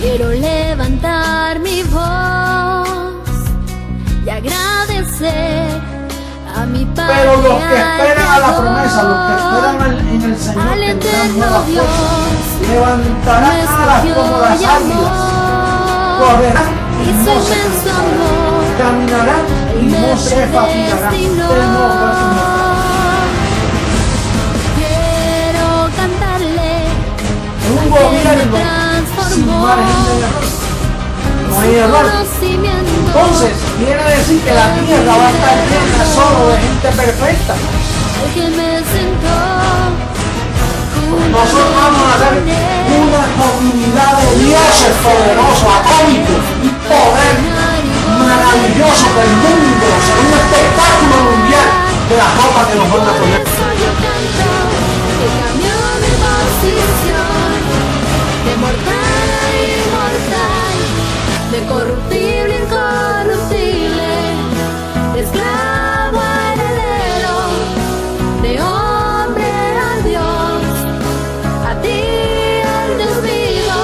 Quiero levantar mi voz y agradecer a mi Padre. Pero los que esperan a la promesa, los que esperan en el Señor, tendrán nueva fuerza, levantarán alas como las águilas, correrán y no se cansarán, caminarán y no se fatigarán. Quiero cantarle un gobierno sin margen de error. No hay error. Entonces, quiere decir que la tierra va a estar llena solo de gente perfecta. Nosotros vamos a ser una comunidad de dioses poderosos, atómicos y poder maravilloso del mundo, será un espectáculo mundial de la ropa que nos van a poner. De mortal a inmortal, de corruptible a incorruptible, de esclavo a heredero, de hombre a Dios, a ti al Dios vivo,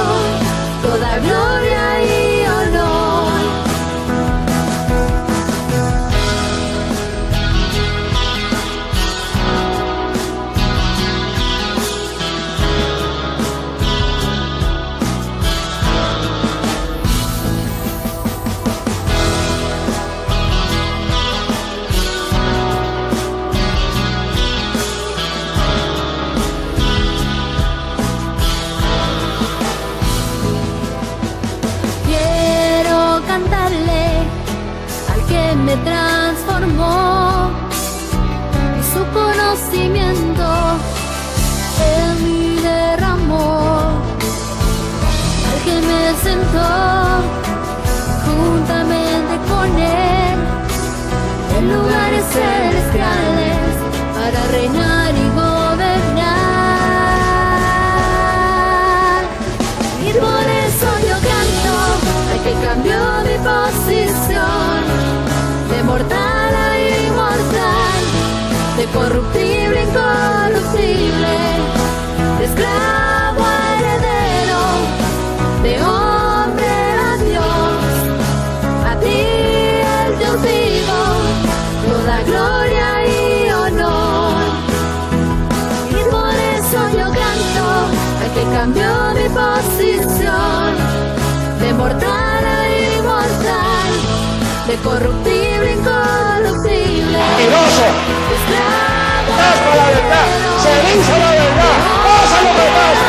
toda gloria y honor. Me transformó y su conocimiento en mí derramó, al que me sentó juntamente con él en lugares celestiales para reinar y gobernar. Y por eso yo canto al que cambió mi posición, de mortal a inmortal, de corruptible a incorruptible, de esclavo a heredero, de hombre a Dios, a ti el Dios vivo, toda gloria y honor. Y por eso yo canto al que cambió mi posición, de mortal a inmortal, de corruptible a incorruptible. Mentiroso. Tapa la verdad, se dice la verdad, pasa lo que pasa.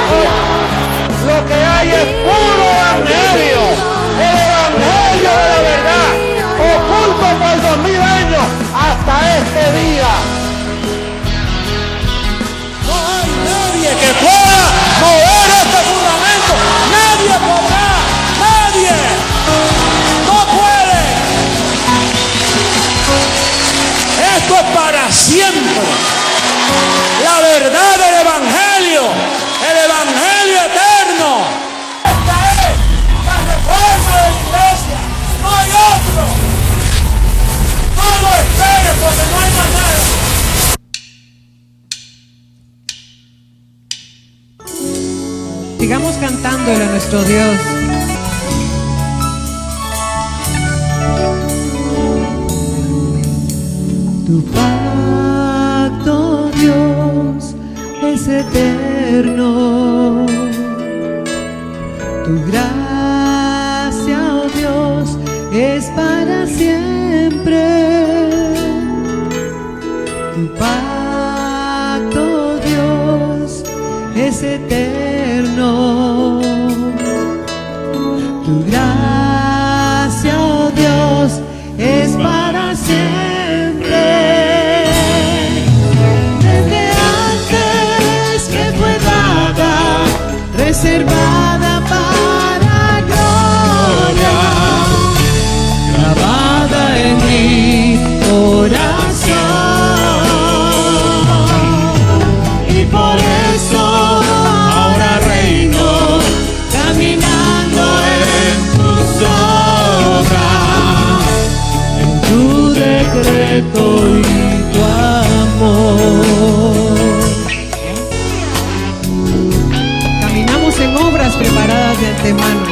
Lo que hay es puro evangelio, el evangelio de la verdad, oculto por 2000 años hasta este día. No hay nadie que pueda mover este fundamento, nadie podrá, nadie. Esto es para siempre. La verdad del evangelio, el evangelio eterno. Esta es la reforma de la iglesia. No hay otro. No lo esperes porque no hay más nada. Sigamos cantándole a nuestro Dios. Tu pacto, Dios, es eterno. Tu gracia, oh Dios, es para siempre. Tu pacto, Dios, es eterno. Tu gracia, oh Dios, es para siempre. Reservada para gloria, grabada en mi corazón, y por eso ahora reino, caminando en tus obras, en tu decreto y tu amor. En obras preparadas de antemano.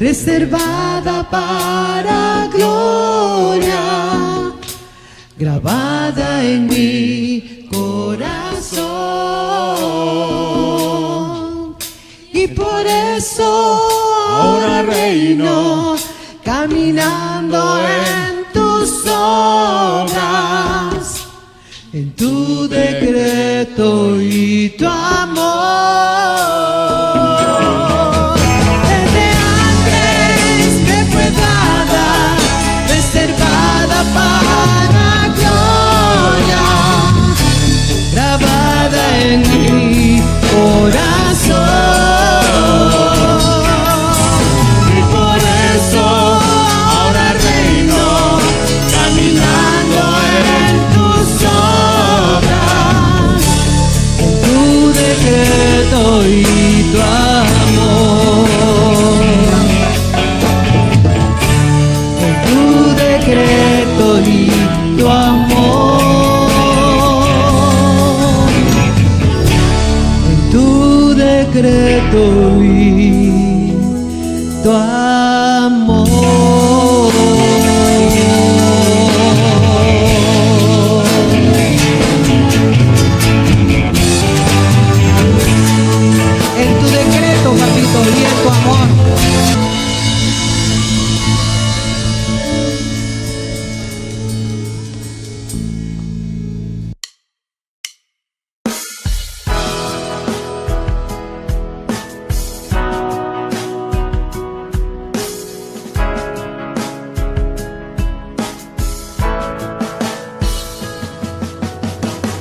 reservada para gloria, grabada en mi corazón. Y por eso ahora reino, caminando en tus obras, en tu decreto y tu amor. Desde antes que fue dada, reservada para gloria, grabada en mi corazón. Y por eso ahora reino, caminando en tus obras, en tu decreto y tu amor. En tu decreto y tu amor. En tu decreto y tu amor. En tu decreto, papito, y en tu amor.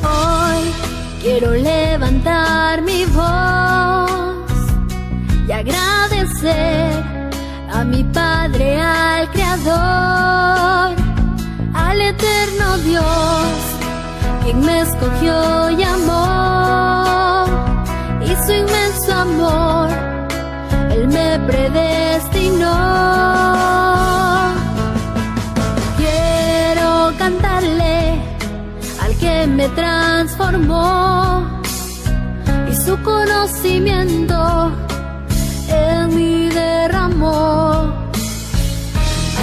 Hoy quiero levantar mi voz y agradecer a mi Padre, al Creador, al eterno Dios, quien me escogió y amó, y su inmenso amor, Él me predestinó. Quiero cantarle al que me transformó, y su conocimiento en mí derramó,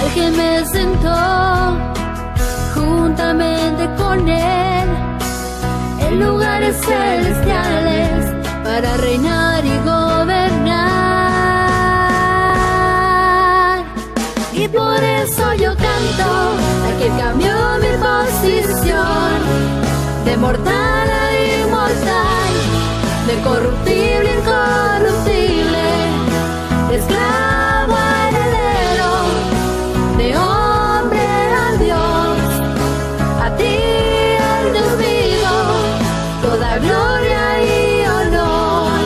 al que me sentó juntamente con Él en lugares celestiales para reinar y gobernar. Y por eso yo canto al que cambió mi posición, de mortal a inmortal, de corruptible a incorruptible, de esclavo a heredero, de hombre a Dios. A ti, al Dios vivo, toda gloria y honor.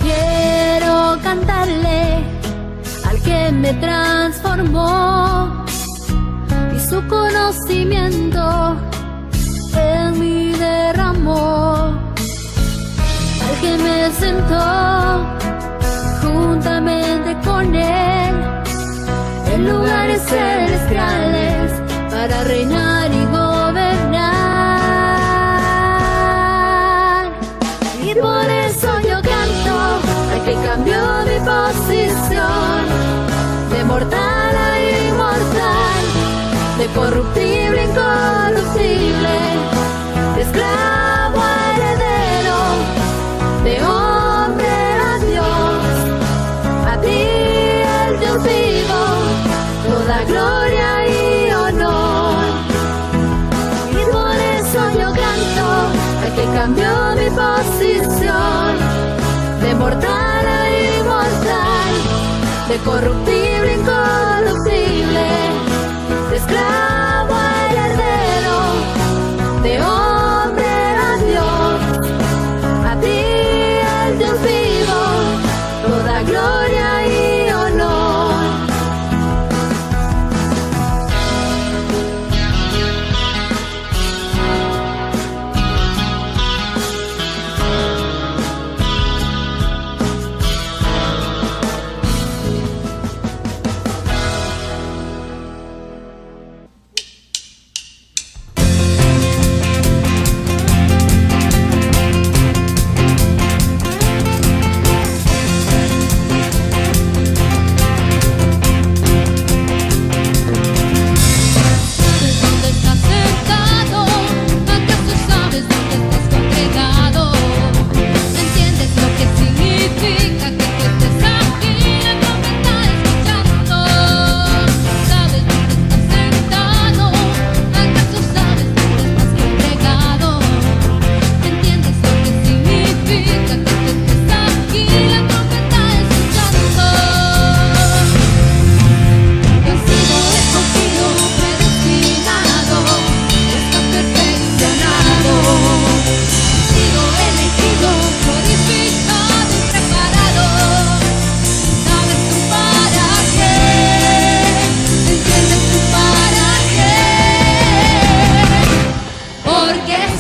Quiero cantarle al que me transformó, y su conocimiento en mí derramó, al que me sentó juntamente con Él en lugares celestiales para reinar y gobernar. Y por eso yo canto al que cambió mi posición, de mortal a inmortal, de corruptible a incorruptible, de esclavo a heredero, de hombre a Dios. A ti, el Dios vivo, toda gloria y honor. Y por eso yo canto al que cambió mi posición, de mortal a inmortal, de corruptible a incorruptible, de esclavo a heredero, de hombre a Dios. A ti, el Dios vivo, toda gloria y honor.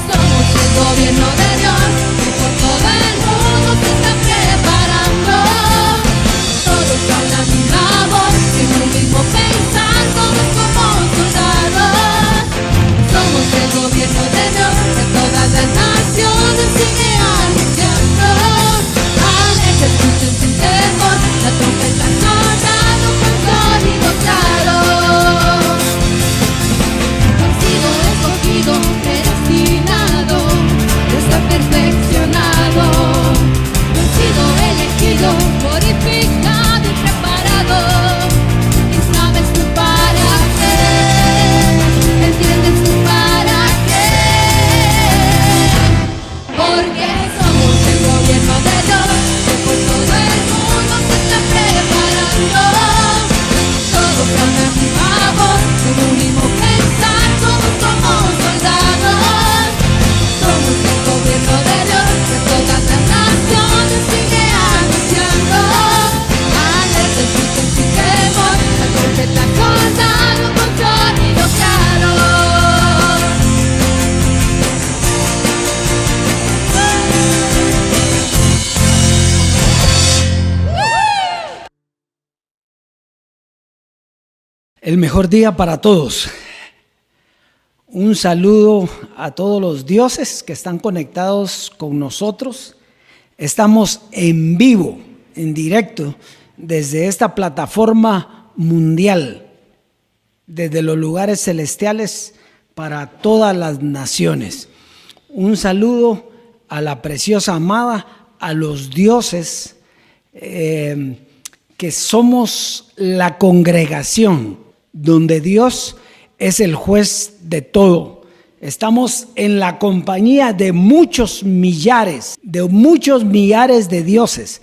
somos el gobierno de Dios, que por todo el mundo se está preparando. Todos a una misma voz, en un mismo pensar, todos como soldados. Somos el gobierno de Dios, que todas las naciones sigue anunciando. Alerta, escuchen sin temor, la trompeta sonando con sonido claro. No he sido escogido, predestinado, está perfeccionado. No he sido elegido, purificado y preparado. Y sabes tú para qué, entiendes tú para qué. Porque somos el gobierno de Dios, que por todo el mundo se está preparando. Todos a una misma voz, con un mismo pensar, todos como soldados. Somos el gobierno de Dios, que todas las naciones sigue anunciando. Alerta, escuchen sin temor, la trompeta sonando con sonido claro. El mejor día para todos. Un saludo a todos los dioses que están conectados con nosotros. Estamos en vivo, en directo, desde esta plataforma mundial, desde los lugares celestiales para todas las naciones. Un saludo a la preciosa amada, a los dioses, que somos la congregación donde Dios es el juez de todo. Estamos en la compañía de muchos millares de dioses,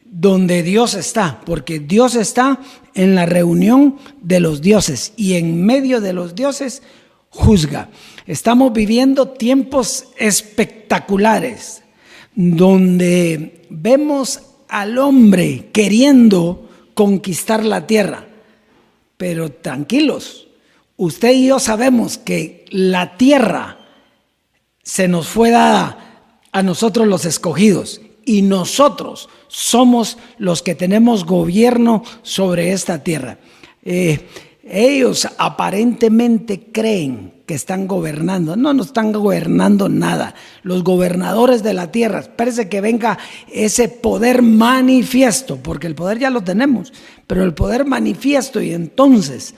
donde Dios está, porque Dios está en la reunión de los dioses y en medio de los dioses juzga. Estamos viviendo tiempos espectaculares, donde vemos al hombre queriendo conquistar la tierra. Pero tranquilos, usted y yo sabemos que la tierra se nos fue dada a nosotros los escogidos y nosotros somos los que tenemos gobierno sobre esta tierra. Ellos aparentemente creen que están gobernando. No están gobernando nada. Los gobernadores de la tierra, espérese que venga ese poder manifiesto, porque el poder ya lo tenemos, pero el poder manifiesto, y entonces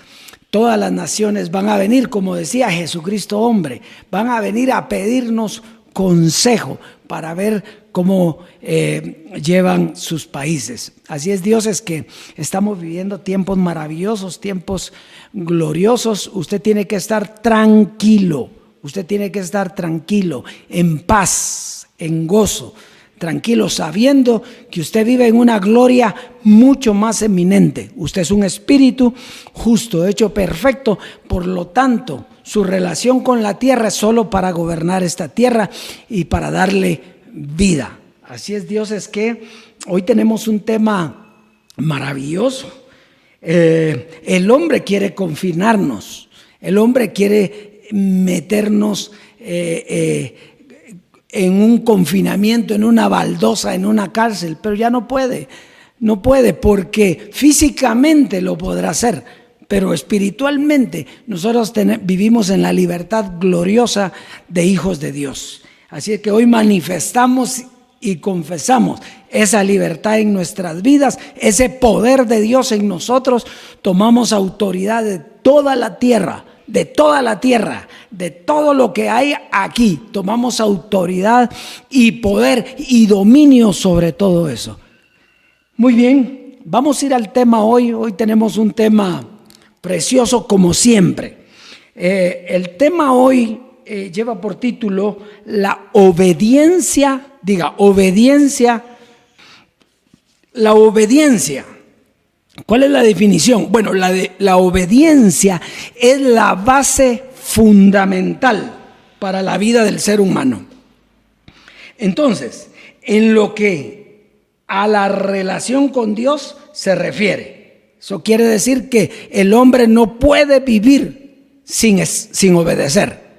todas las naciones van a venir, como decía Jesucristo hombre, van a venir a pedirnos consejo para ver cómo llevan sus países. Así es, Dios, es que estamos viviendo tiempos maravillosos, tiempos gloriosos. Usted tiene que estar tranquilo, en paz, en gozo, tranquilo, sabiendo que usted vive en una gloria mucho más eminente. Usted es un espíritu justo, hecho perfecto, por lo tanto, su relación con la tierra es solo para gobernar esta tierra y para darle vida. Así es, Dios, es que hoy tenemos un tema maravilloso. El hombre quiere confinarnos, el hombre quiere meternos en un confinamiento, en una baldosa, en una cárcel, pero ya no puede porque físicamente lo podrá hacer, pero espiritualmente nosotros vivimos en la libertad gloriosa de hijos de Dios. Así es que hoy manifestamos y confesamos esa libertad en nuestras vidas, ese poder de Dios en nosotros. Tomamos autoridad de toda la tierra, de todo lo que hay aquí. Tomamos autoridad y poder y dominio sobre todo eso. Muy bien, vamos a ir al tema hoy. Hoy tenemos un tema precioso como siempre. El tema hoy lleva por título la obediencia. Diga, obediencia. La obediencia. ¿Cuál es la definición? Bueno, la obediencia es la base fundamental para la vida del ser humano. Entonces, en lo que a la relación con Dios se refiere, eso quiere decir que el hombre no puede vivir sin obedecer.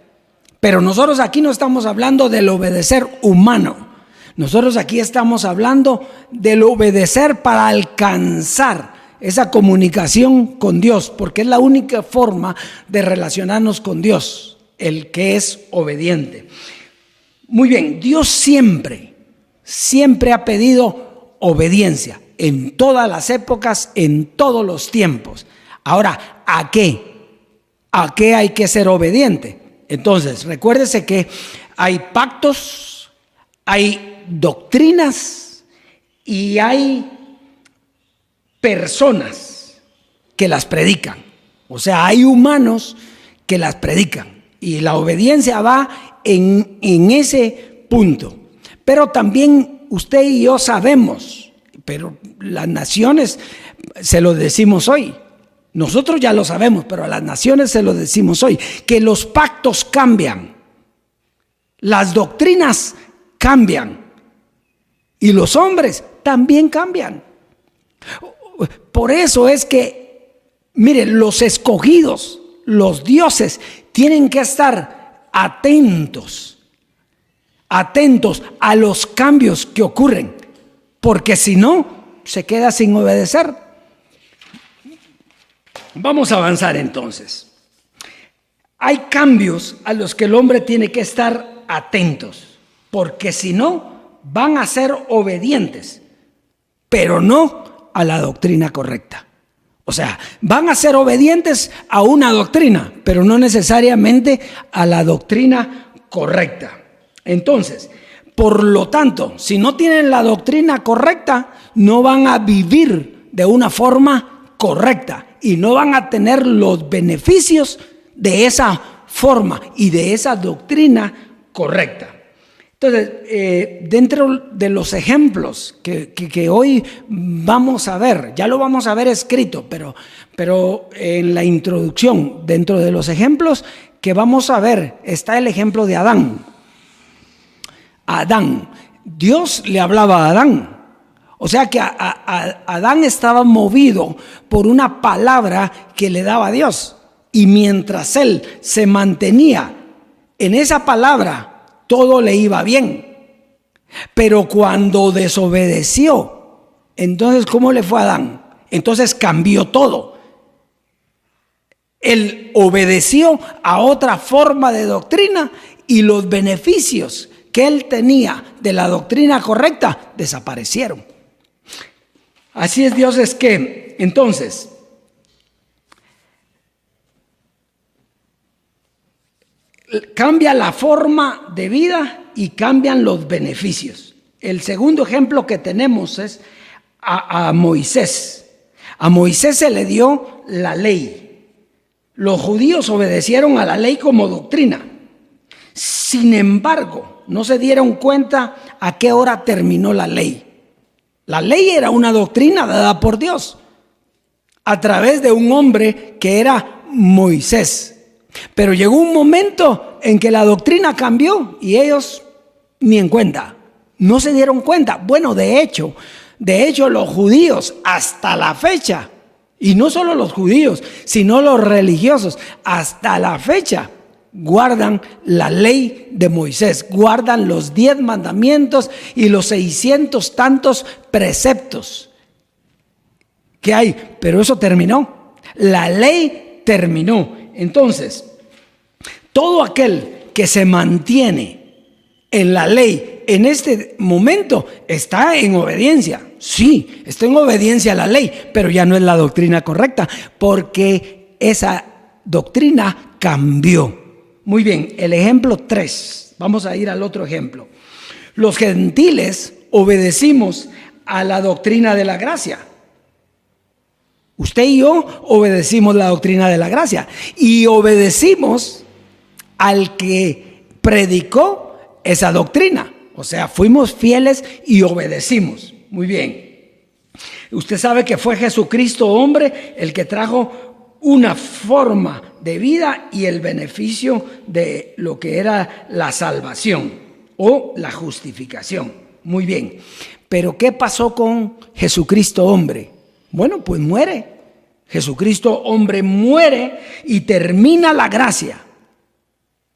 Pero nosotros aquí no estamos hablando del obedecer humano. Nosotros aquí estamos hablando del obedecer para alcanzar esa comunicación con Dios, porque es la única forma de relacionarnos con Dios, el que es obediente. Muy bien, Dios siempre ha pedido obediencia en todas las épocas, en todos los tiempos. Ahora, ¿a qué? ¿A qué hay que ser obediente? Entonces, recuérdese que hay pactos, hay doctrinas y hay personas que las predican. O sea, hay humanos que las predican. Y la obediencia va en ese punto. Pero también usted y yo sabemos, pero las naciones se lo decimos hoy. Nosotros ya lo sabemos, pero a las naciones se lo decimos hoy, que los pactos cambian, las doctrinas cambian y los hombres también cambian. Por eso es que, miren, los escogidos, los dioses, tienen que estar atentos a los cambios que ocurren, porque si no, se queda sin obedecer. Vamos a avanzar entonces. Hay cambios a los que el hombre tiene que estar atentos, porque si no, van a ser obedientes, pero no a la doctrina correcta. O sea, van a ser obedientes a una doctrina, pero no necesariamente a la doctrina correcta. Entonces, por lo tanto, si no tienen la doctrina correcta, no van a vivir de una forma correcta y no van a tener los beneficios de esa forma y de esa doctrina correcta. Entonces, dentro de los ejemplos que hoy vamos a ver, ya lo vamos a ver escrito, pero en la introducción, dentro de los ejemplos que vamos a ver, está el ejemplo de Adán. Dios le hablaba a Adán. O sea que Adán estaba movido por una palabra que le daba Dios. Y mientras él se mantenía en esa palabra, todo le iba bien. Pero cuando desobedeció, entonces ¿cómo le fue a Adán? Entonces cambió todo. Él obedeció a otra forma de doctrina y los beneficios que él tenía de la doctrina correcta desaparecieron. Así es Dios, es que entonces cambia la forma de vida y cambian los beneficios. El segundo ejemplo que tenemos es a Moisés. A Moisés se le dio la ley. Los judíos obedecieron a la ley como doctrina. Sin embargo, no se dieron cuenta a qué hora terminó la ley. La ley era una doctrina dada por Dios a través de un hombre que era Moisés. Pero llegó un momento en que la doctrina cambió y ellos ni en cuenta, no se dieron cuenta. Bueno, de hecho los judíos hasta la fecha, y no solo los judíos, sino los religiosos, hasta la fecha guardan la ley de Moisés, guardan los 10 mandamientos y los 600 tantos preceptos que hay, pero eso terminó, la ley terminó. Entonces, todo aquel que se mantiene en la ley en este momento está en obediencia. Sí, está en obediencia a la ley, pero ya no es la doctrina correcta, porque esa doctrina cambió. Muy bien, el ejemplo 3. Vamos a ir al otro ejemplo. Los gentiles obedecimos a la doctrina de la gracia. Usted y yo obedecimos la doctrina de la gracia y obedecimos al que predicó esa doctrina. O sea, fuimos fieles y obedecimos. Muy bien. Usted sabe que fue Jesucristo hombre el que trajo una forma de vida y el beneficio de lo que era la salvación o la justificación. Muy bien. Pero ¿qué pasó con Jesucristo hombre? Bueno, pues muere. Jesucristo hombre muere y termina la gracia.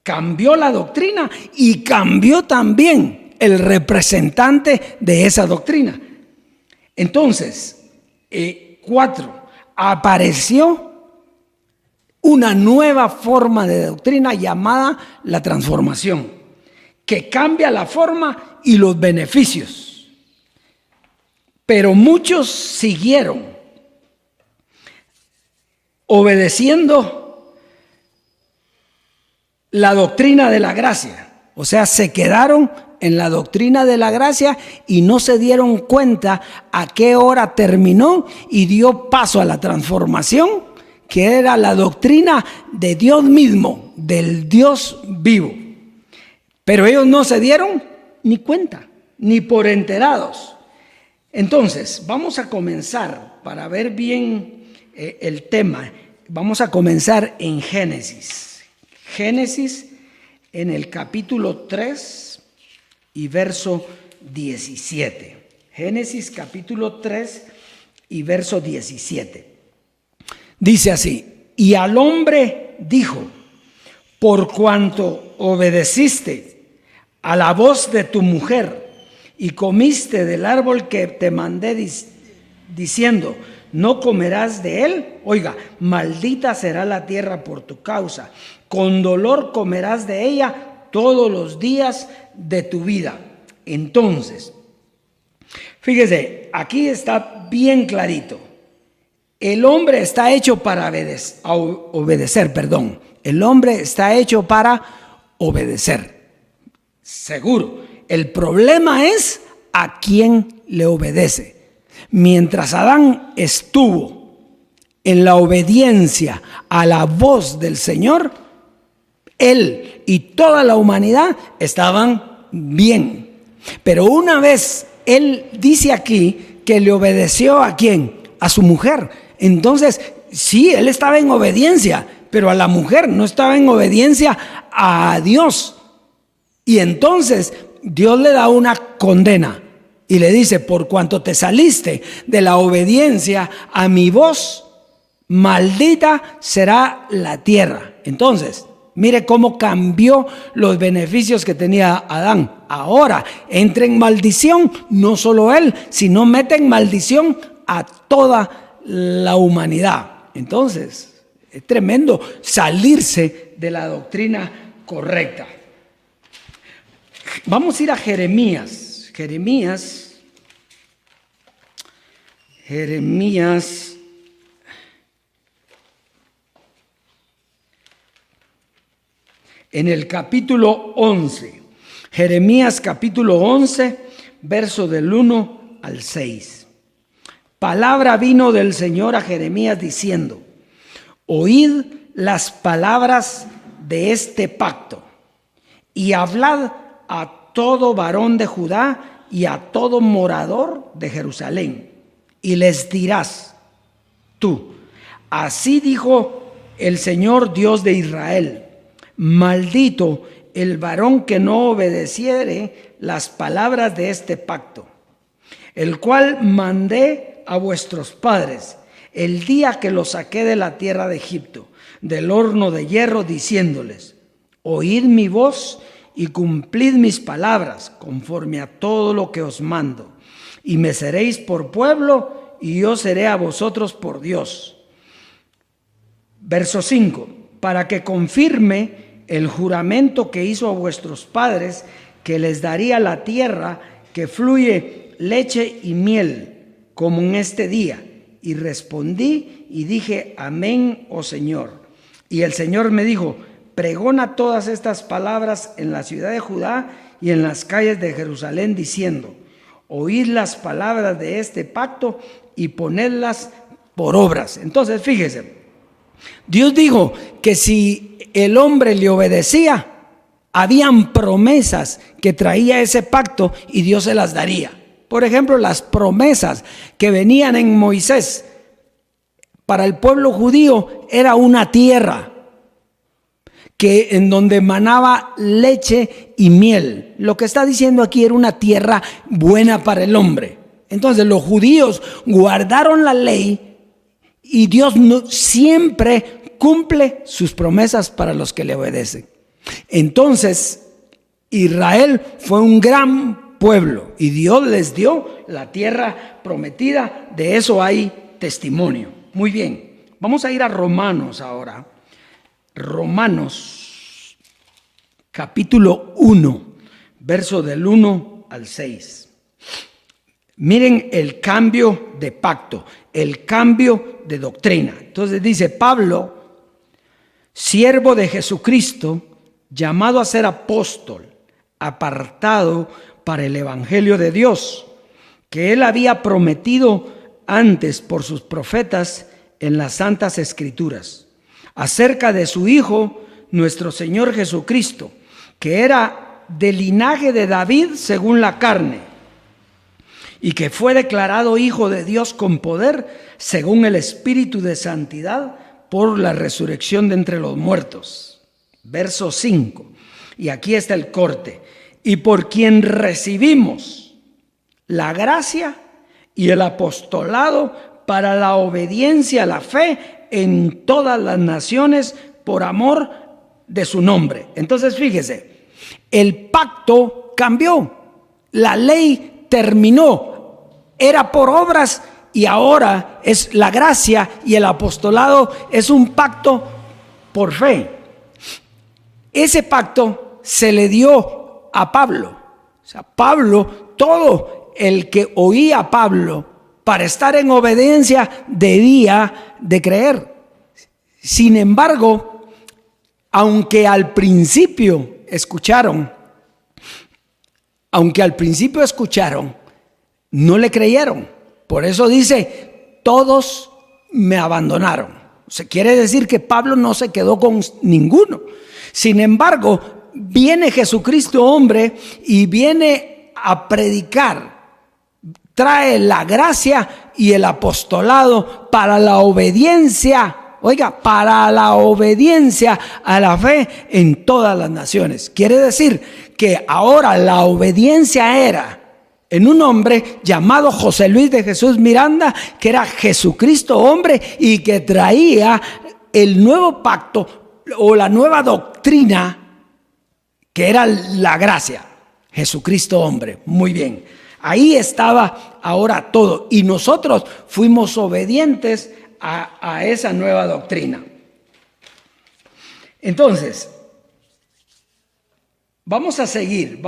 Cambió la doctrina y cambió también el representante de esa doctrina. Entonces, 4, apareció una nueva forma de doctrina llamada la transformación, que cambia la forma y los beneficios. Pero muchos siguieron obedeciendo la doctrina de la gracia. O sea, se quedaron en la doctrina de la gracia y no se dieron cuenta a qué hora terminó y dio paso a la transformación, que era la doctrina de Dios mismo, del Dios vivo. Pero ellos no se dieron ni cuenta, ni por enterados. Entonces, vamos a comenzar, para ver bien el tema, vamos a comenzar en Génesis. Génesis en el capítulo 3 y verso 17. Génesis capítulo 3 y verso 17. Dice así: y al hombre dijo, por cuanto obedeciste a la voz de tu mujer y comiste del árbol que te mandé diciendo, no comerás de él, oiga, maldita será la tierra por tu causa, con dolor comerás de ella todos los días de tu vida. Entonces, fíjese, aquí está bien clarito. El hombre está hecho para obedecer. El hombre está hecho para obedecer. Seguro. El problema es a quién le obedece. Mientras Adán estuvo en la obediencia a la voz del Señor, él y toda la humanidad estaban bien. Pero una vez él dice aquí que le obedeció ¿a quién? A su mujer. Entonces, sí, él estaba en obediencia, pero a la mujer no estaba en obediencia a Dios. Y entonces Dios le da una condena y le dice, por cuanto te saliste de la obediencia a mi voz, maldita será la tierra. Entonces, mire cómo cambió los beneficios que tenía Adán. Ahora entra en maldición, no solo él, sino mete en maldición a toda la humanidad. Entonces, es tremendo salirse de la doctrina correcta. Vamos a ir a Jeremías. Jeremías en el capítulo 11. Jeremías capítulo 11, verso del 1 al 6. Palabra vino del Señor a Jeremías diciendo, oíd las palabras de este pacto y hablad a todo varón de Judá y a todo morador de Jerusalén. Y les dirás tú, así dijo el Señor Dios de Israel, maldito el varón que no obedeciere las palabras de este pacto, el cual mandé a vuestros padres el día que los saqué de la tierra de Egipto, del horno de hierro, diciéndoles, oíd mi voz y cumplid mis palabras conforme a todo lo que os mando, y me seréis por pueblo y yo seré a vosotros por Dios. Verso 5, para que confirme el juramento que hizo a vuestros padres, que les daría la tierra que fluye leche y miel, como en este día. Y respondí y dije, amén, oh Señor. Y el Señor me dijo, pregona todas estas palabras en la ciudad de Judá y en las calles de Jerusalén, diciendo, oíd las palabras de este pacto y ponedlas por obras. Entonces, fíjese, Dios dijo que si el hombre le obedecía, habían promesas que traía ese pacto y Dios se las daría. Por ejemplo, las promesas que venían en Moisés para el pueblo judío era una tierra en donde manaba leche y miel. Lo que está diciendo aquí era una tierra buena para el hombre. Entonces los judíos guardaron la ley y Dios siempre cumple sus promesas para los que le obedecen. Entonces, Israel fue un gran pueblo y Dios les dio la tierra prometida. De eso hay testimonio. Muy bien, vamos a ir a Romanos ahora. Romanos capítulo 1, verso del 1 al 6. Miren el cambio de pacto, el cambio de doctrina. Entonces dice Pablo, siervo de Jesucristo, llamado a ser apóstol, apartado para el evangelio de Dios, que él había prometido antes por sus profetas en las santas escrituras, acerca de su Hijo, nuestro Señor Jesucristo, que era del linaje de David según la carne, y que fue declarado Hijo de Dios con poder, según el Espíritu de santidad, por la resurrección de entre los muertos. Verso 5, y aquí está el corte. Y por quien recibimos la gracia y el apostolado para la obediencia a la fe en todas las naciones por amor de su nombre. Entonces fíjese, el pacto cambió, la ley terminó, era por obras y ahora es la gracia, y el apostolado es un pacto por fe. Ese pacto se le dio a Pablo. O sea, Pablo, todo el que oía a Pablo para estar en obediencia debía de creer. Sin embargo, aunque al principio escucharon, no le creyeron. Por eso dice, todos me abandonaron. O sea, quiere decir que Pablo no se quedó con ninguno. Sin embargo, viene Jesucristo hombre y viene a predicar. Trae la gracia y el apostolado para la obediencia. Oiga, para la obediencia a la fe en todas las naciones. Quiere decir que ahora la obediencia era en un hombre llamado José Luis de Jesús Miranda, que era Jesucristo hombre y que traía el nuevo pacto o la nueva doctrina, que era la gracia. Jesucristo hombre. Muy bien. Ahí estaba ahora todo. Y nosotros fuimos obedientes a esa nueva doctrina. Entonces, vamos a seguir.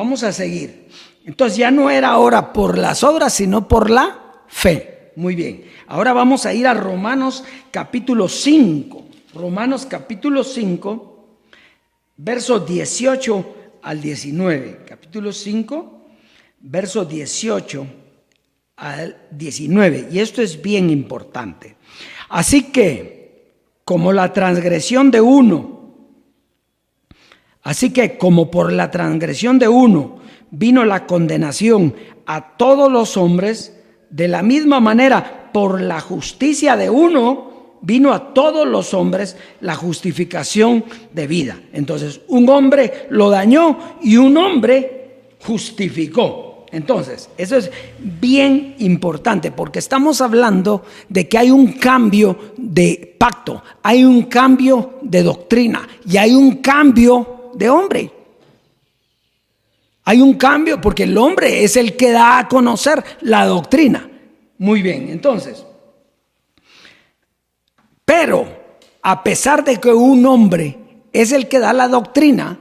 Entonces ya no era ahora por las obras, sino por la fe. Muy bien. Ahora vamos a ir a Romanos capítulo 5. Romanos capítulo 5, versos 18 al 19. Capítulo 5, versos 18 al 19. Y esto es bien importante. Así que, como por la transgresión de uno vino la condenación a todos los hombres, de la misma manera, por la justicia de uno, vino a todos los hombres la justificación de vida. Entonces, un hombre lo dañó y un hombre justificó. Entonces, eso es bien importante porque estamos hablando de que hay un cambio de pacto, hay un cambio de doctrina y hay un cambio de hombre. Hay un cambio porque el hombre es el que da a conocer la doctrina. Muy bien, entonces, pero a pesar de que un hombre es el que da la doctrina,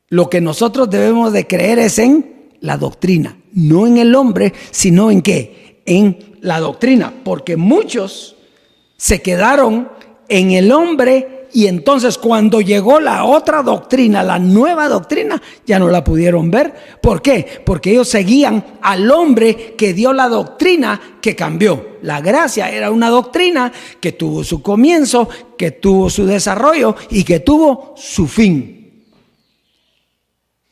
lo que nosotros debemos de creer es en la doctrina, no en el hombre, sino en ¿qué? En la doctrina, porque muchos se quedaron en el hombre y entonces cuando llegó la otra doctrina, la nueva doctrina, ya no la pudieron ver. ¿Por qué? Porque ellos seguían al hombre que dio la doctrina que cambió. La gracia era una doctrina que tuvo su comienzo, que tuvo su desarrollo y que tuvo su fin.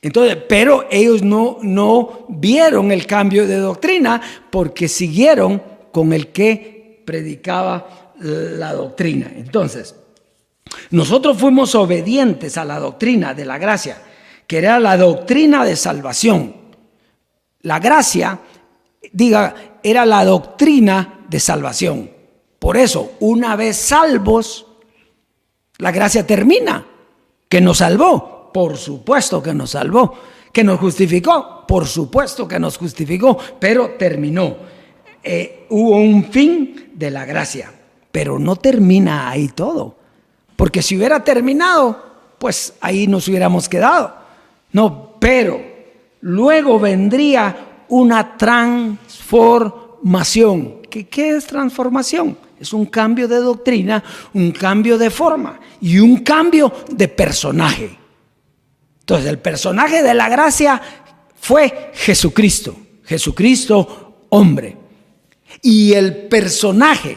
Entonces, pero ellos no vieron el cambio de doctrina porque siguieron con el que predicaba la doctrina. Entonces, nosotros fuimos obedientes a la doctrina de la gracia, que era la doctrina de salvación. La gracia, era la doctrina de salvación. Por eso, una vez salvos, la gracia termina, que nos salvó. salvó? Por supuesto que nos salvó. ¿Que nos justificó? Por supuesto que nos justificó, pero terminó. Hubo un fin de la gracia, pero no termina ahí todo. Porque si hubiera terminado, pues ahí nos hubiéramos quedado. No, pero luego vendría una transformación. ¿Qué es transformación? Es un cambio de doctrina, un cambio de forma y un cambio de personaje. Entonces, el personaje de la gracia fue Jesucristo. Jesucristo, hombre. Y el personaje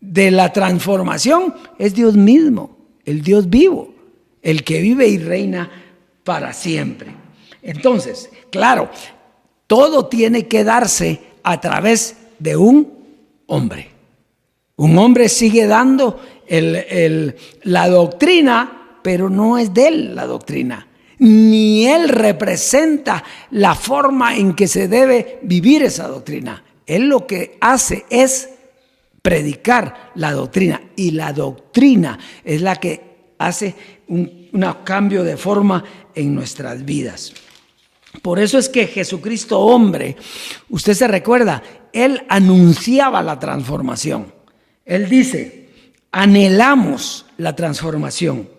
de la transformación es Dios mismo, el Dios vivo, el que vive y reina para siempre. Entonces, claro, todo tiene que darse a través de un hombre. Un hombre sigue dando la doctrina, pero no es de él la doctrina. Ni él representa la forma en que se debe vivir esa doctrina. Él lo que hace es predicar la doctrina, y la doctrina es la que hace un cambio de forma en nuestras vidas. Por eso es que Jesucristo hombre, usted se recuerda, él anunciaba la transformación. Él dice, anhelamos la transformación.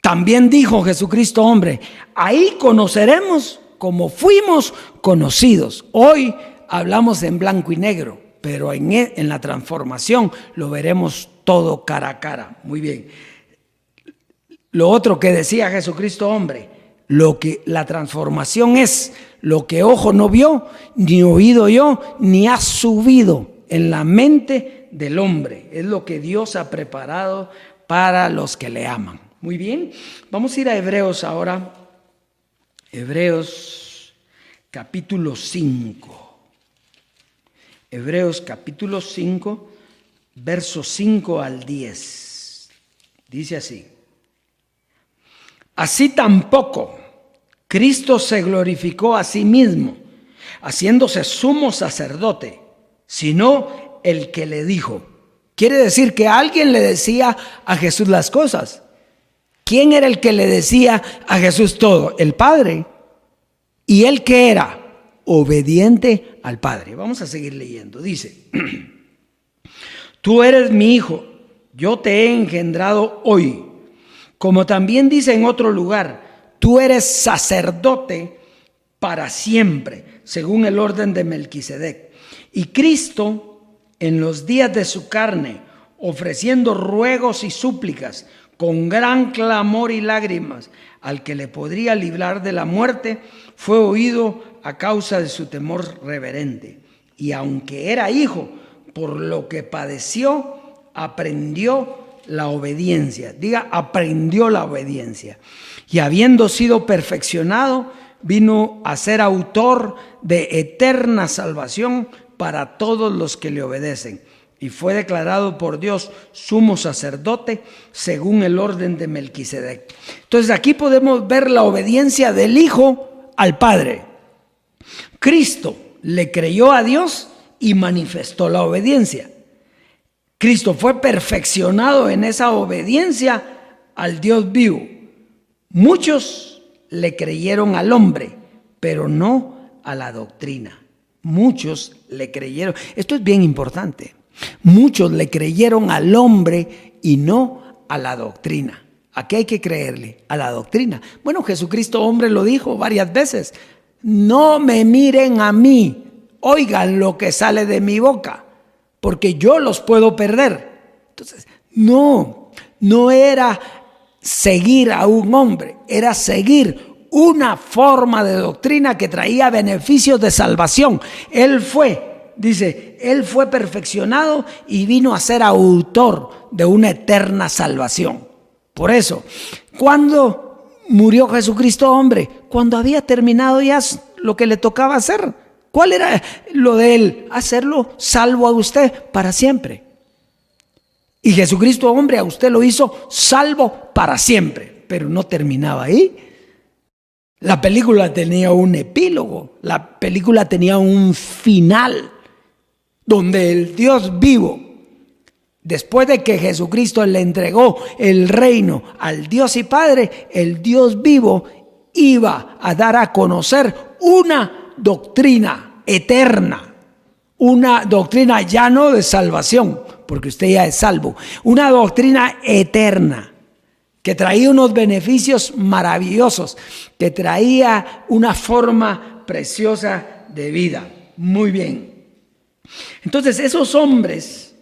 También dijo Jesucristo hombre, ahí conoceremos como fuimos conocidos. Hoy hablamos en blanco y negro, pero en la transformación lo veremos todo cara a cara. Muy bien. Lo otro que decía Jesucristo hombre, lo que la transformación es lo que ojo no vio, ni oído yo, ni ha subido en la mente del hombre. Es lo que Dios ha preparado para los que le aman. Muy bien, vamos a ir a Hebreos ahora. Hebreos capítulo 5. Hebreos capítulo 5, versos 5 al 10. Dice así. Así tampoco Cristo se glorificó a sí mismo, haciéndose sumo sacerdote, sino el que le dijo. Quiere decir que alguien le decía a Jesús las cosas. ¿Quién era el que le decía a Jesús todo? El Padre. ¿Y él qué era? Obediente al Padre. Vamos a seguir leyendo. Dice, tú eres mi hijo, yo te he engendrado hoy. Como también dice en otro lugar, tú eres sacerdote para siempre, según el orden de Melquisedec. Y Cristo, en los días de su carne, ofreciendo ruegos y súplicas, con gran clamor y lágrimas, al que le podría librar de la muerte, fue oído a causa de su temor reverente. Y aunque era hijo, por lo que padeció, aprendió la obediencia. Diga, aprendió la obediencia. Y habiendo sido perfeccionado, vino a ser autor de eterna salvación para todos los que le obedecen. Y fue declarado por Dios sumo sacerdote según el orden de Melquisedec. Entonces aquí podemos ver la obediencia del Hijo al Padre. Cristo le creyó a Dios y manifestó la obediencia. Cristo fue perfeccionado en esa obediencia al Dios vivo. Muchos le creyeron al hombre, pero no a la doctrina. Muchos le creyeron. Esto es bien importante. Muchos le creyeron al hombre y no a la doctrina. ¿A qué hay que creerle? A la doctrina. Bueno, Jesucristo hombre lo dijo varias veces. No me miren a mí, oigan lo que sale de mi boca, porque yo los puedo perder. Entonces, no era seguir a un hombre, era seguir una forma de doctrina que traía beneficios de salvación. Él fue perfeccionado y vino a ser autor de una eterna salvación. Por eso, cuando murió Jesucristo hombre, cuando había terminado ya lo que le tocaba hacer, ¿cuál era lo de él? Hacerlo salvo a usted para siempre. Y Jesucristo hombre a usted lo hizo salvo para siempre, pero no terminaba ahí. La película tenía un epílogo, la película tenía un final, donde el Dios vivo Después de que Jesucristo le entregó el reino al Dios y Padre, el Dios vivo iba a dar a conocer una doctrina eterna, una doctrina ya no de salvación, porque usted ya es salvo, una doctrina eterna que traía unos beneficios maravillosos, que traía una forma preciosa de vida. Muy bien. Entonces, esos hombres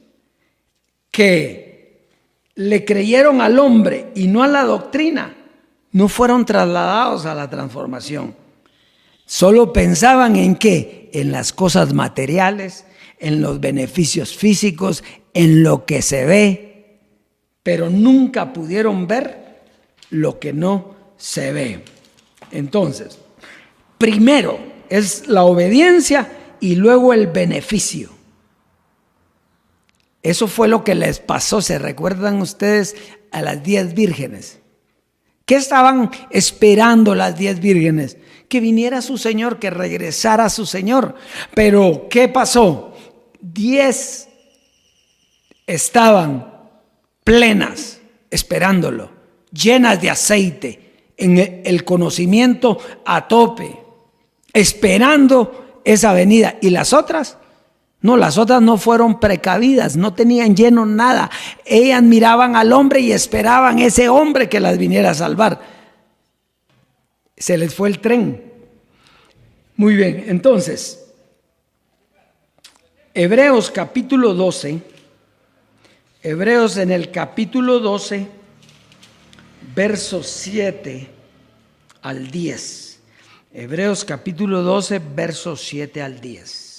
que le creyeron al hombre y no a la doctrina, no fueron trasladados a la transformación. Solo pensaban en qué, en las cosas materiales, en los beneficios físicos, en lo que se ve, pero nunca pudieron ver lo que no se ve. Entonces, primero es la obediencia y luego el beneficio. Eso fue lo que les pasó, ¿se recuerdan ustedes a las 10 vírgenes? ¿Qué estaban esperando las 10 vírgenes? Que viniera su Señor, que regresara su Señor. Pero, ¿qué pasó? 10 estaban plenas, esperándolo, llenas de aceite, en el conocimiento a tope, esperando esa venida. ¿Y las otras? No, las otras no fueron precavidas, no tenían lleno nada. Ellas miraban al hombre y esperaban ese hombre que las viniera a salvar. Se les fue el tren. Muy bien, entonces, Hebreos capítulo 12, Hebreos en el capítulo 12, versos 7 al 10. Hebreos capítulo 12, versos 7 al 10.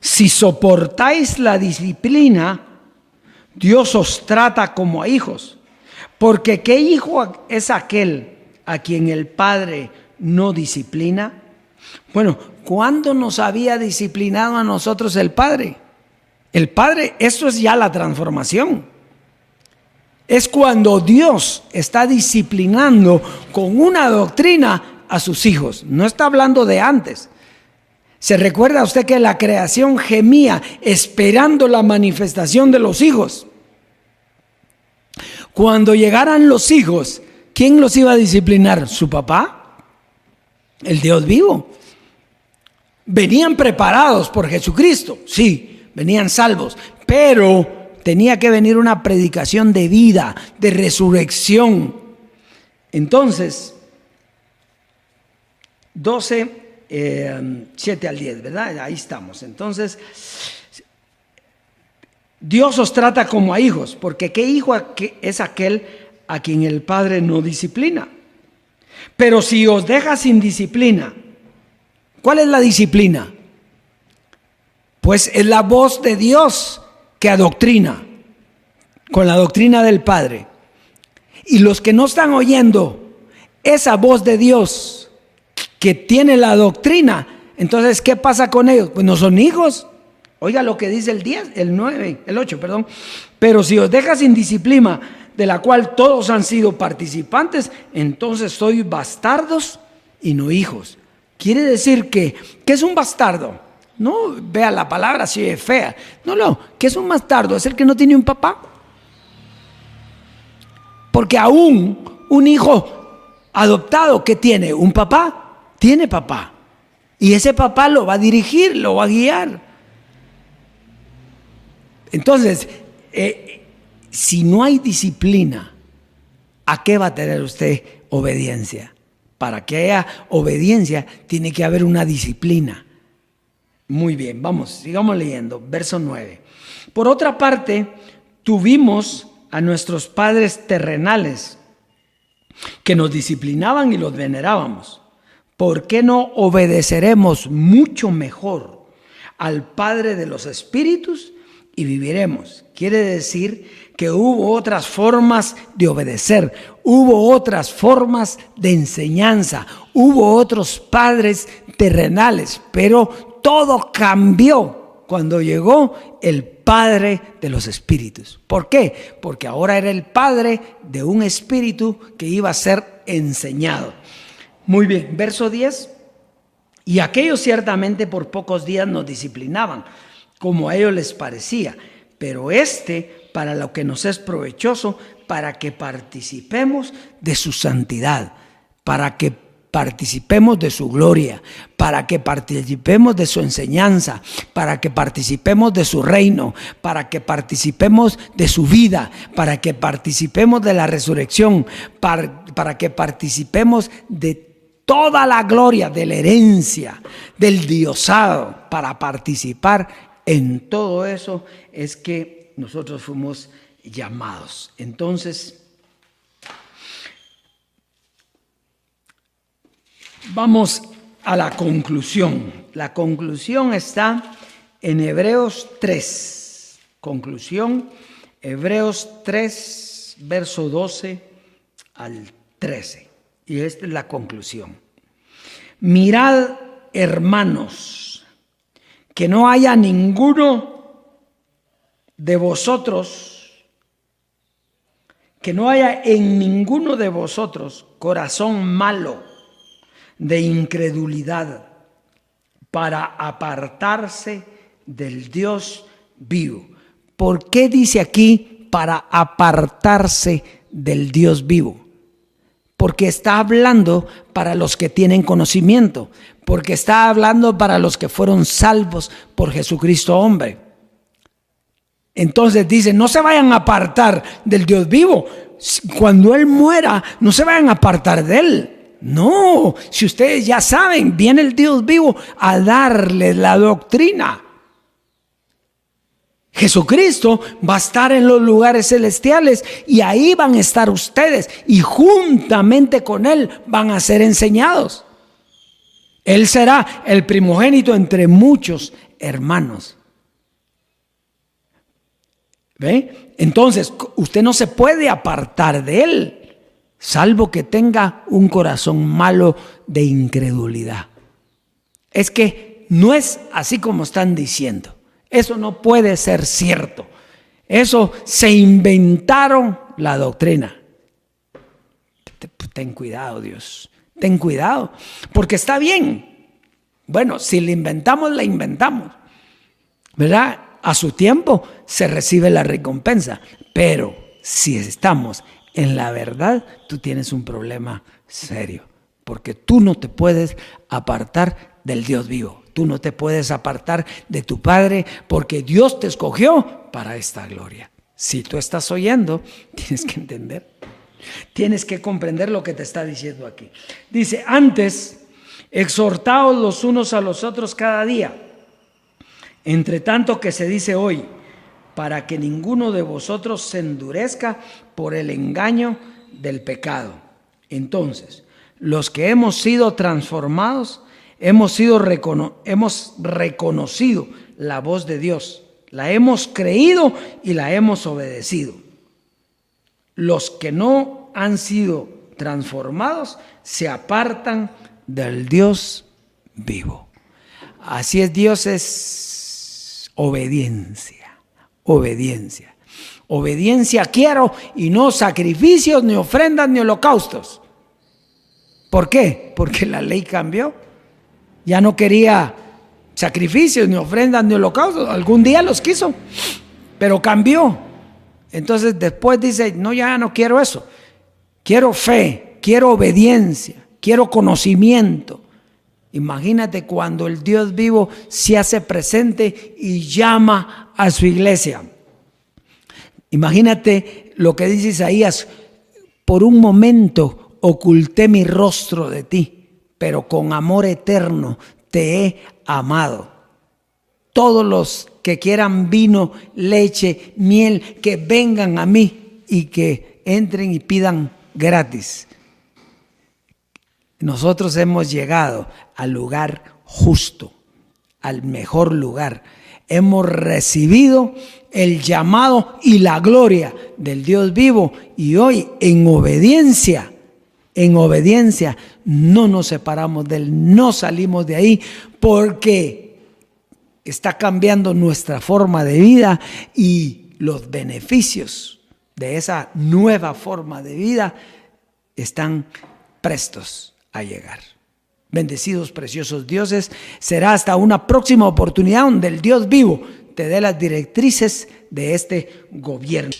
Si soportáis la disciplina, Dios os trata como a hijos. Porque ¿qué hijo es aquel a quien el Padre no disciplina? Bueno, ¿cuándo nos había disciplinado a nosotros el Padre? El Padre, esto es ya la transformación. Es cuando Dios está disciplinando con una doctrina a sus hijos. No está hablando de antes. ¿Se recuerda usted que la creación gemía esperando la manifestación de los hijos? Cuando llegaran los hijos, ¿quién los iba a disciplinar? ¿Su papá? El Dios vivo. Venían preparados por Jesucristo, sí, venían salvos, pero tenía que venir una predicación de vida, de resurrección. Entonces, 12, 7 al 10, ¿verdad? Ahí estamos. Entonces, Dios os trata como a hijos, porque ¿qué hijo es aquel a quien el Padre no disciplina? Pero si os deja sin disciplina, ¿cuál es la disciplina? Pues es la voz de Dios que adoctrina, con la doctrina del Padre. Y los que no están oyendo esa voz de Dios que tiene la doctrina, entonces ¿qué pasa con ellos? Pues no son hijos. Oiga lo que dice el 8, perdón. Pero si os deja sin disciplina, de la cual todos han sido participantes, entonces sois bastardos y no hijos. Quiere decir que, ¿qué es un bastardo? No vea la palabra si es fea. No, ¿qué es un bastardo? Es el que no tiene un papá. Porque aún un hijo adoptado que tiene un papá, tiene papá. Y ese papá lo va a dirigir, lo va a guiar. Entonces, si no hay disciplina, ¿a qué va a tener usted obediencia? Para que haya obediencia, tiene que haber una disciplina. Muy bien, vamos, sigamos leyendo. Verso 9. Por otra parte, tuvimos a nuestros padres terrenales que nos disciplinaban y los venerábamos. ¿Por qué no obedeceremos mucho mejor al Padre de los Espíritus y viviremos? Quiere decir que hubo otras formas de obedecer, hubo otras formas de enseñanza, hubo otros padres terrenales, pero todo cambió cuando llegó el Padre de los Espíritus. ¿Por qué? Porque ahora era el Padre de un espíritu que iba a ser enseñado. Muy bien, verso 10. Y aquellos ciertamente por pocos días nos disciplinaban, como a ellos les parecía, pero para lo que nos es provechoso, para que participemos de su santidad, para que participemos de su gloria, para que participemos de su enseñanza, para que participemos de su reino, para que participemos de su vida, para que participemos de la resurrección, para que participemos de toda la gloria, de la herencia, del diosado. Para participar en todo eso es que nosotros fuimos llamados. Entonces, vamos a la conclusión. La conclusión está en Hebreos 3. Conclusión, Hebreos 3, verso 12 al 13. Y esta es la conclusión. Mirad, hermanos, que no haya ninguno de vosotros, que no haya en ninguno de vosotros corazón malo de incredulidad para apartarse del Dios vivo. ¿Por qué dice aquí para apartarse del Dios vivo? Porque está hablando para los que tienen conocimiento, porque está hablando para los que fueron salvos por Jesucristo hombre. Entonces dice, no se vayan a apartar del Dios vivo. Cuando Él muera, no se vayan a apartar de Él. No, si ustedes ya saben, viene el Dios vivo a darles la doctrina. Jesucristo va a estar en los lugares celestiales y ahí van a estar ustedes y juntamente con Él van a ser enseñados. Él será el primogénito entre muchos hermanos. ¿Ve? Entonces, usted no se puede apartar de Él, salvo que tenga un corazón malo de incredulidad. Es que no es así como están diciendo. Eso no puede ser cierto. Eso se inventaron la doctrina. Ten cuidado, Dios. Ten cuidado. Porque está bien. Bueno, si la inventamos, la inventamos. ¿Verdad? A su tiempo se recibe la recompensa. Pero si estamos en la verdad, tú tienes un problema serio. Porque tú no te puedes apartar del Dios vivo. Tú no te puedes apartar de tu Padre porque Dios te escogió para esta gloria. Si tú estás oyendo, tienes que entender. Tienes que comprender lo que te está diciendo aquí. Dice, antes, exhortaos los unos a los otros cada día, entre tanto que se dice hoy, para que ninguno de vosotros se endurezca por el engaño del pecado. Entonces, los que hemos sido transformados, hemos reconocido la voz de Dios, la hemos creído y la hemos obedecido. Los que no han sido transformados se apartan del Dios vivo. Así es, Dios es obediencia, obediencia. Obediencia quiero y no sacrificios, ni ofrendas, ni holocaustos. ¿Por qué? Porque la ley cambió. Ya no quería sacrificios, ni ofrendas, ni holocaustos. Algún día los quiso, pero cambió. Entonces después dice, no, ya no quiero eso. Quiero fe, quiero obediencia, quiero conocimiento. Imagínate cuando el Dios vivo se hace presente y llama a su iglesia. Imagínate lo que dice Isaías, por un momento oculté mi rostro de ti, pero con amor eterno te he amado. Todos los que quieran vino, leche, miel, que vengan a mí y que entren y pidan gratis. Nosotros hemos llegado al lugar justo, al mejor lugar. Hemos recibido el llamado y la gloria del Dios vivo y hoy en obediencia no nos separamos de Él, no salimos de ahí porque está cambiando nuestra forma de vida y los beneficios de esa nueva forma de vida están prestos a llegar. Bendecidos, preciosos dioses, será hasta una próxima oportunidad donde el Dios vivo te dé las directrices de este gobierno.